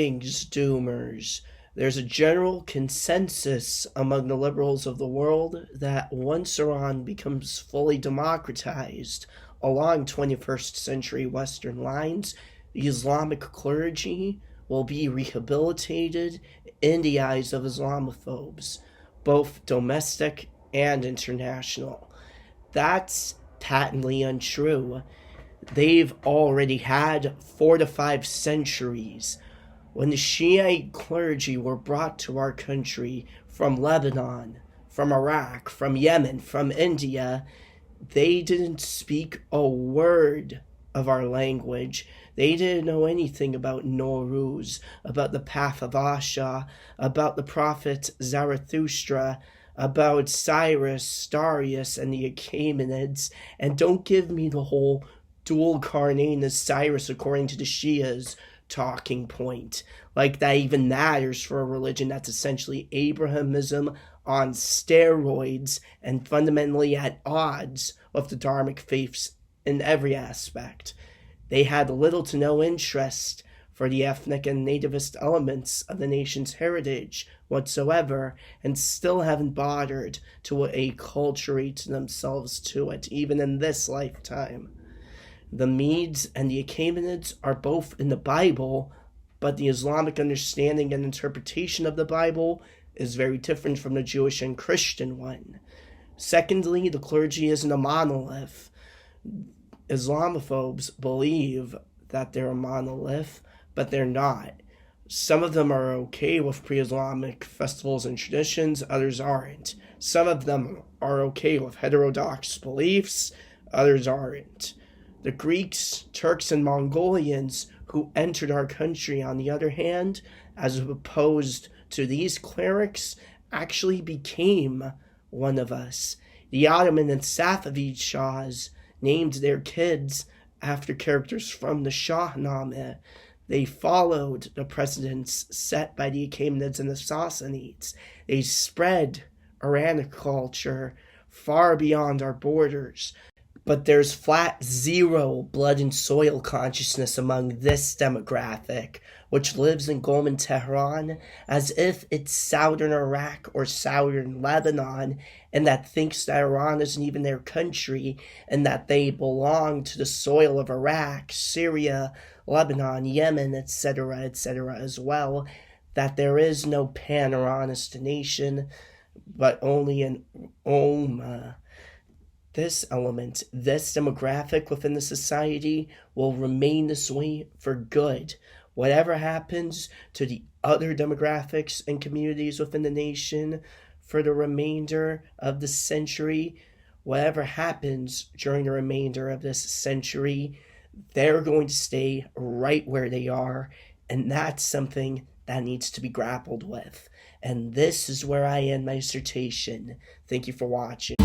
Greetings, Doomers. There's a general consensus among the liberals of the world that once Iran becomes fully democratized along 21st century Western lines, the Islamic clergy will be rehabilitated in the eyes of Islamophobes, both domestic and international. That's patently untrue. They've already had 4 to 5 centuries. When the Shiite clergy were brought to our country from Lebanon, from Iraq, from Yemen, from India, they didn't speak a word of our language. They didn't know anything about Nowruz, about the path of Asha, about the prophet Zarathustra, about Cyrus, Darius, and the Achaemenids. And don't give me the whole dual carnane as Cyrus according to the Shias talking point. Like that even matters for a religion that's essentially Abrahamism on steroids and fundamentally at odds with the Dharmic faiths in every aspect. They had little to no interest for the ethnic and nativist elements of the nation's heritage whatsoever, and still haven't bothered to acculturate themselves to it, even in this lifetime. The Medes and the Achaemenids are both in the Bible, but the Islamic understanding and interpretation of the Bible is very different from the Jewish and Christian one. Secondly, the clergy isn't a monolith. Islamophobes believe that they're a monolith, but they're not. Some of them are okay with pre-Islamic festivals and traditions, others aren't. Some of them are okay with heterodox beliefs, others aren't. The Greeks, Turks, and Mongolians who entered our country, on the other hand, as opposed to these clerics, actually became one of us. The Ottoman and Safavid Shahs named their kids after characters from the Shahnameh. They followed the precedents set by the Achaemenids and the Sassanids. They spread Iranic culture far beyond our borders. But there's flat zero blood and soil consciousness among this demographic, which lives in Gulman, Tehran, as if it's southern Iraq or southern Lebanon, and that thinks that Iran isn't even their country, and that they belong to the soil of Iraq, Syria, Lebanon, Yemen, etc., as well, that there is no pan-Iranist nation, but only an Ummah. This element, this demographic within the society will remain this way for good. Whatever happens to the other demographics and communities within the nation for the remainder of the century, whatever happens during the remainder of this century, they're going to stay right where they are, and that's something that needs to be grappled with. And this is where I end my dissertation. Thank you for watching.